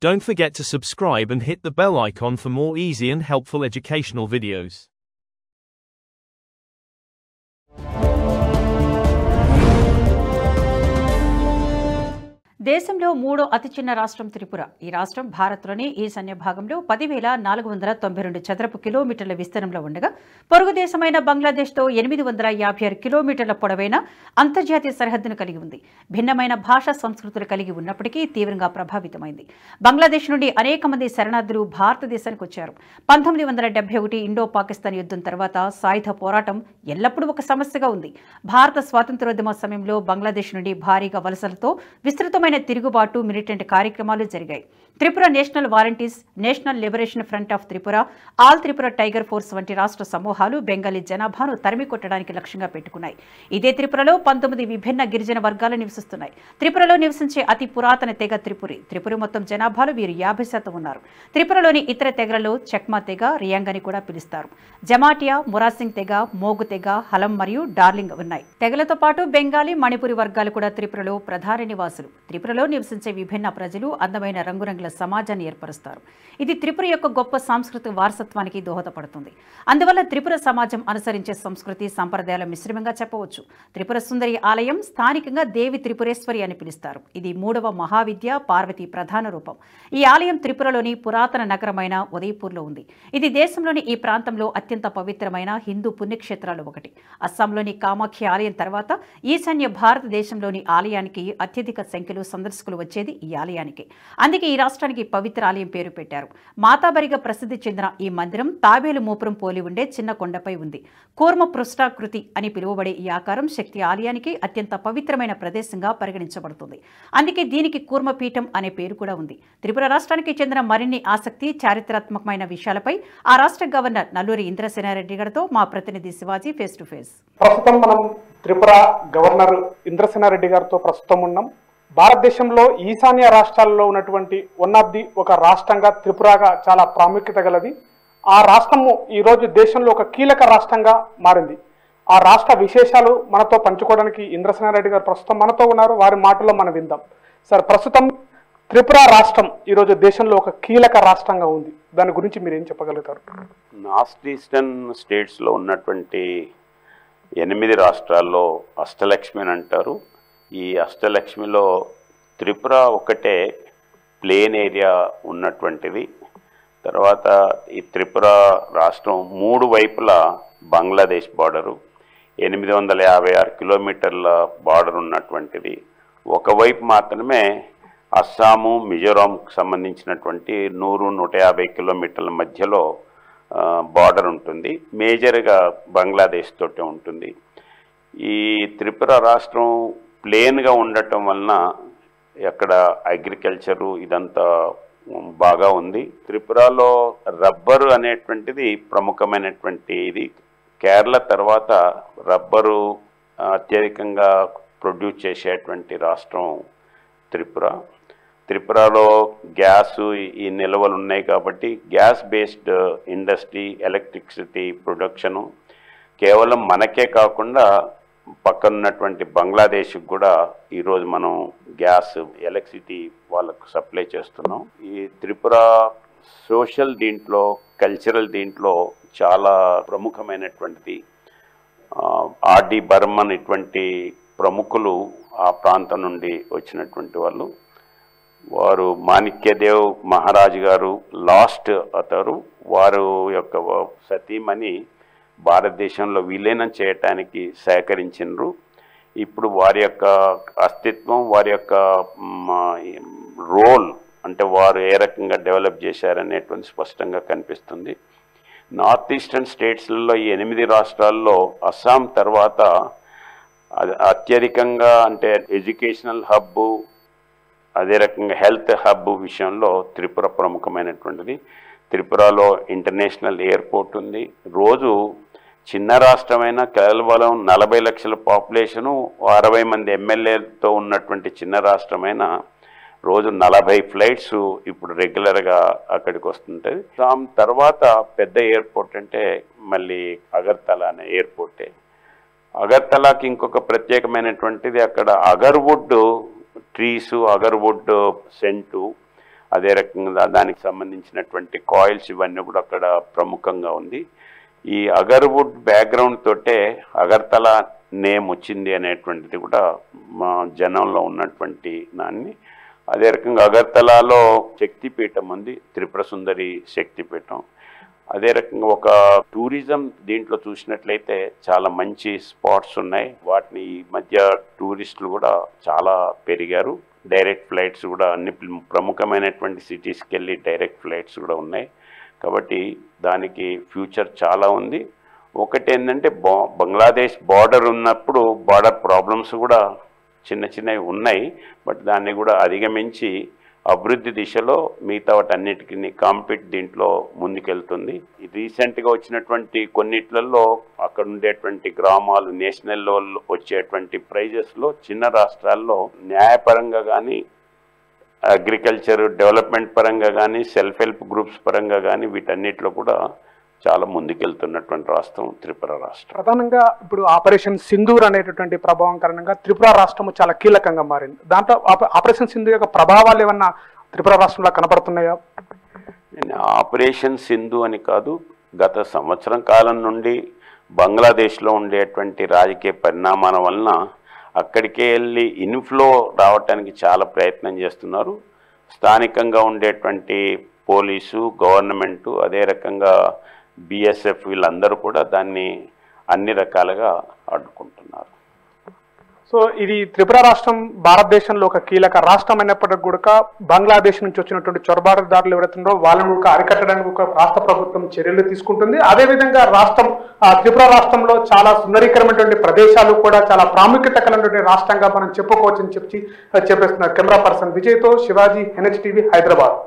Don't forget to subscribe and hit the bell icon for more easy and helpful educational videos. దేశంలో మూడో అతి చిన్న రాష్ట్రం త్రిపుర. ఈ రాష్ట్రం భారత్లోని ఈశాన్య భాగంలో 10,492 చదరపు కిలోమీటర్ల విస్తీర్ణంలో ఉండగా పొరుగు దేశమైన బంగ్లాదేశ్తో 856 కిలోమీటర్ల పొడవైన అంతర్జాతీయ సరిహద్దును కలిగి ఉంది. భిన్నమైన భాషా సంస్కృతులు కలిగి ఉన్నప్పటికీ తీవ్రంగా ప్రభావితమైంది. బంగ్లాదేశ్ నుండి అనేక మంది శరణార్థులు భారతదేశానికి వచ్చారు. 1971 ఇండో పాకిస్తాన్ యుద్ధం తర్వాత సాయుధ పోరాటం ఎల్లప్పుడూ ఒక సమస్యగా ఉంది. భారత స్వాతంత్ర్యోద్యమ సమయంలో బంగ్లాదేశ్ నుండి భారీగా వలసలతో విస్తృతమైన తిరుగుబాటు మిలిటెంట్ కార్యక్రమాలు జరిగాయి. Tripura national volunteers, national liberation front of Tripura, all Tripura tiger force వంటి రాష్ట్ర సమూహాలు బెంగాలీ జనాభాను తరిమి కొట్టడానికి లక్ష్యంగా పెట్టుకున్నాయి. ఇదే త్రిపురలో 19 విభిన్న గిరిజన వర్గాలు నివసిస్తున్నాయి. త్రిపురలో నివసించే అతి పురాతన తెగ త్రిపురి. త్రిపురి మొత్తం జనాభాలో వీరు 50% ఉన్నారు. త్రిపురలోని ఇతర తెగలలో చెక్మా తెగ, రియాంగ్ అని కూడా పిలుస్తారు. జమాటియా, మురాసింగ్ తెగ, మోగు తెగ, హలం మరియు డార్లింగ్ ఉన్నాయి. తెగలతో పాటు బెంగాలీ, మణిపురి వర్గాలు కూడా త్రిపురలో ప్రధాన నివాసులు. త్రిపురలో నివసించే విభిన్న ప్రజలు అందమైన రంగురంగుల సమాజాన్ని ఏర్పరుస్తారు. ఇది త్రిపుర యొక్క గొప్ప సాంస్కృతిక వారసత్వానికి దోహదపడుతుంది. అందువల్ల త్రిపుర సమాజం అనుసరించే సంస్కృతి సంప్రదాయాల మిశ్రమంగా చెప్పవచ్చు. త్రిపుర సుందరి ఆలయం స్థానికంగా దేవి త్రిపురేశ్వరి అని పిలుస్తారు. ఇది 3వ మహావిద్య పార్వతి ప్రధాన రూపం. ఈ ఆలయం త్రిపురలోని పురాతన నగరమైన ఉదయపూర్లో ఉంది. ఇది దేశంలోని ఈ ప్రాంతంలో అత్యంత పవిత్రమైన హిందూ పుణ్యక్షేత్రాలు ఒకటి. అస్సాంలోని కామాఖ్య ఆలయం తర్వాత ఈశాన్య భారతదేశంలోని ఆలయానికి అత్యధిక సంఖ్యలో సందర్శకులు వచ్చేది ఈ ఆలయానికి. అందుకే ఈ రాష్ట్రానికి పవిత్ర ఆలయం పేరు పెట్టారు. మాతాబరిగా ప్రసిద్ధి చెందిన ఈ మందిరం తాబేలు మూపురం పోలి ఉండే చిన్న కొండపై ఉంది. కూర్మ పృష్ఠాకృతి అని పిలువబడే ఈ ఆకారం శక్తి ఆలయానికి అత్యంత పవిత్రమైన ప్రదేశంగా పరిగణించబడుతుంది. అందుకే దీనికి కూర్మపీఠం అనే పేరు కూడా ఉంది. త్రిపుర రాష్ట్రానికి చెందిన మరిన్ని ఆసక్తి చారిత్రాత్మకమైన విషయాలపై ఆ రాష్ట్ర గవర్నర్ నల్లూరి ఇంద్రసేనారెడ్డి గారితో మా ప్రతినిధి శివాజీ ఫేస్ టు ఫేస్. ప్రస్తుతం మనం త్రిపుర గవర్నర్ ఇంద్రసేనారెడ్డి గారితో ప్రస్తుతం ఉన్నాం. భారతదేశంలో ఈశాన్య రాష్ట్రాల్లో ఉన్నటువంటి ఒక రాష్ట్రంగా త్రిపురగా చాలా ప్రాముఖ్యత గలది. ఆ రాష్ట్రము ఈరోజు దేశంలో ఒక కీలక రాష్ట్రంగా మారింది. ఆ రాష్ట్ర విశేషాలు మనతో పంచుకోవడానికి ఇంద్రసేనారెడ్డి గారు ప్రస్తుతం మనతో ఉన్నారు. వారి మాటల్లో మనం విందాం. సార్, ప్రస్తుతం త్రిపుర రాష్ట్రం ఈరోజు దేశంలో ఒక కీలక రాష్ట్రంగా ఉంది. దాని గురించి మీరు ఏం చెప్పగలుగుతారు? నార్త్ ఈస్టర్న్ స్టేట్స్లో ఉన్నటువంటి 8 రాష్ట్రాల్లో అష్టలక్ష్మి అని అంటారు. ఈ అష్టలక్ష్మిలో త్రిపుర ఒకటే ప్లేన్ ఏరియా ఉన్నటువంటిది. తర్వాత ఈ త్రిపుర రాష్ట్రం 3 వైపులా బంగ్లాదేశ్ బార్డరు, 856 కిలోమీటర్ల బార్డర్ ఉన్నటువంటిది. ఒకవైపు మాత్రమే అస్సాము, మిజోరాంకు సంబంధించినటువంటి 100-150 కిలోమీటర్ల మధ్యలో బార్డర్ ఉంటుంది. మేజర్గా బంగ్లాదేశ్ తోటే ఉంటుంది. ఈ త్రిపుర రాష్ట్రం ప్లేన్గా ఉండటం వలన అక్కడ అగ్రికల్చరు ఇదంతా బాగా ఉంది. త్రిపురలో రబ్బరు అనేటువంటిది ప్రముఖమైనటువంటి ఇది. కేరళ తర్వాత రబ్బరు అత్యధికంగా ప్రొడ్యూస్ చేసేటువంటి రాష్ట్రం త్రిపుర. త్రిపురలో గ్యాసు ఈ నిల్వలు ఉన్నాయి కాబట్టి gas based industry, electricity production కేవలం మనకే కాకుండా పక్కనున్నటువంటి బంగ్లాదేశ్కి కూడా ఈరోజు మనం గ్యాస్, ఎలక్ట్రిసిటీ వాళ్ళకు సప్లై చేస్తున్నాం. ఈ త్రిపుర సోషల్ దీంట్లో, కల్చరల్ దీంట్లో చాలా ప్రముఖమైనటువంటిది. ఆర్డి బర్మన్ ఇటువంటి ప్రముఖులు ఆ ప్రాంతం నుండి వచ్చినటువంటి వాళ్ళు. వారు మాణిక్యదేవ్ మహారాజు గారు లాస్ట్ అతరు. వారు యొక్క సతీమణి భారతదేశంలో విలీనం చేయటానికి సహకరించినారు. ఇప్పుడు వారి యొక్క అస్తిత్వం, వారి యొక్క రోల్ అంటే వారు ఏ రకంగా డెవలప్ చేశారనేటువంటి స్పష్టంగా కనిపిస్తుంది. నార్త్ ఈస్టర్న్ స్టేట్స్లలో ఈ 8 రాష్ట్రాల్లో అస్సాం తర్వాత అత్యధికంగా అంటే ఎడ్యుకేషనల్ హబ్బు, అదే రకంగా హెల్త్ హబ్ విషయంలో త్రిపుర ప్రముఖమైనటువంటిది. త్రిపురలో ఇంటర్నేషనల్ ఎయిర్పోర్ట్ ఉంది. రోజు చిన్న రాష్ట్రమైన కేవలం 40 లక్షల పాపులేషను, 60 మంది ఎమ్మెల్యేలతో ఉన్నటువంటి చిన్న రాష్ట్రమైన రోజు 40 ఫ్లైట్స్ ఇప్పుడు రెగ్యులర్గా అక్కడికి వస్తుంటుంది. దాని తర్వాత పెద్ద ఎయిర్పోర్ట్ అంటే మళ్ళీ అగర్తలా అనే ఎయిర్పోర్టే. అగర్తలాకి ఇంకొక ప్రత్యేకమైనటువంటిది, అక్కడ అగర్వుడ్ ట్రీసు, అగర్వుడ్ సెంటు, అదే రకంగా దానికి సంబంధించినటువంటి కాయిల్స్ ఇవన్నీ కూడా అక్కడ ప్రముఖంగా ఉంది. ఈ అగర్వుడ్ బ్యాక్గ్రౌండ్ తోటే అగర్తల నేమ్ వచ్చింది అనేటువంటిది కూడా మా జనంలో ఉన్నటువంటి దాన్ని. అదే రకంగా అగర్తలాలో శక్తిపీఠం ఉంది, త్రిపుర సుందరి శక్తిపీఠం. అదే రకంగా ఒక టూరిజం దీంట్లో చూసినట్లయితే చాలా మంచి స్పాట్స్ ఉన్నాయి. వాటిని ఈ మధ్య టూరిస్టులు కూడా చాలా పెరిగారు. డైరెక్ట్ ఫ్లైట్స్ కూడా అన్ని ప్రముఖమైనటువంటి సిటీస్కి వెళ్ళి డైరెక్ట్ ఫ్లైట్స్ కూడా ఉన్నాయి. కాబట్టి దానికి ఫ్యూచర్ చాలా ఉంది. ఒకటి ఏంటంటే బంగ్లాదేశ్ బార్డర్ ఉన్నప్పుడు బార్డర్ ప్రాబ్లమ్స్ కూడా చిన్న చిన్నవి ఉన్నాయి. బట్ దాన్ని కూడా అధిగమించి అభివృద్ధి దిశలో మిగతా వాటన్నిటికీ కాంపిట్ దీంట్లో ముందుకెళ్తుంది. రీసెంట్గా వచ్చినటువంటి కొన్నిట్లలో అక్కడ ఉండేటువంటి గ్రామాలు నేషనల్ లెవెల్లో వచ్చేటువంటి ప్రైజెస్లో చిన్న రాష్ట్రాల్లో న్యాయపరంగా కానీ అగ్రికల్చర్ డెవలప్మెంట్ పరంగా కానీ సెల్ఫ్ హెల్ప్ గ్రూప్స్ పరంగా కానీ వీటన్నిటిలో కూడా చాలా ముందుకెళ్తున్నటువంటి రాష్ట్రం త్రిపుర రాష్ట్రం. ప్రధానంగా ఇప్పుడు ఆపరేషన్ సింధూర్ అనేటటువంటి ప్రభావం కారణంగా త్రిపుర రాష్ట్రం చాలా కీలకంగా మారింది. దాంట్లో ఆపరేషన్ సింధు యొక్క ప్రభావాలు ఏమన్నా త్రిపుర రాష్ట్రంలో కనబడుతున్నాయా? ఆపరేషన్ సింధు అని కాదు, గత సంవత్సరం కాలం నుండి బంగ్లాదేశ్లో ఉండేటువంటి రాజకీయ పరిణామాల వలన అక్కడికే వెళ్ళి ఇన్ఫ్లో రావటానికి చాలా ప్రయత్నం చేస్తున్నారు. స్థానికంగా ఉండేటువంటి పోలీసు, గవర్నమెంటు, అదే రకంగా బిఎస్ఎఫ్ వీళ్ళందరూ కూడా దాన్ని అన్ని రకాలుగా అడ్డుకుంటున్నారు. సో ఇది త్రిపుర రాష్ట్రం భారతదేశంలో ఒక కీలక రాష్ట్రం అయినప్పటికీ కూడా బంగ్లాదేశ్ నుంచి వచ్చినటువంటి చొరబాటుదారులు ఎవరైతుందో వాళ్ళను అరికట్టడానికి ఒక రాష్ట్ర ప్రభుత్వం చర్యలు తీసుకుంటుంది. అదేవిధంగా త్రిపుర రాష్ట్రంలో చాలా సుందరీకరమైనటువంటి ప్రదేశాలు కూడా చాలా ప్రాముఖ్యత కలిగినటువంటి రాష్ట్రంగా మనం చెప్పుకోవచ్చని చెప్పేస్తున్నారు. కెమెరా పర్సన్ విజయ్తో శివాజీ, NHTV, హైదరాబాద్.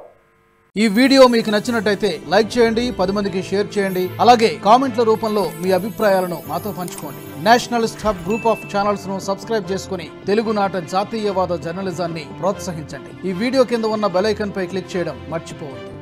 ఈ వీడియో మీకు నచ్చినట్టయితే లైక్ చేయండి, 10 మందికి షేర్ చేయండి. అలాగే కామెంట్ల రూపంలో మీ అభిప్రాయాలను మాతో పంచుకోండి. Nationalist hub group of channels ను సబ్స్క్రైబ్ చేసుకుని తెలుగునాట జాతీయవాద జర్నలిజాన్ని ప్రోత్సహించండి. ఈ వీడియో కింద ఉన్న బెల్ ఐకాన్ పై క్లిక్ చేయడం మర్చిపోవద్దు.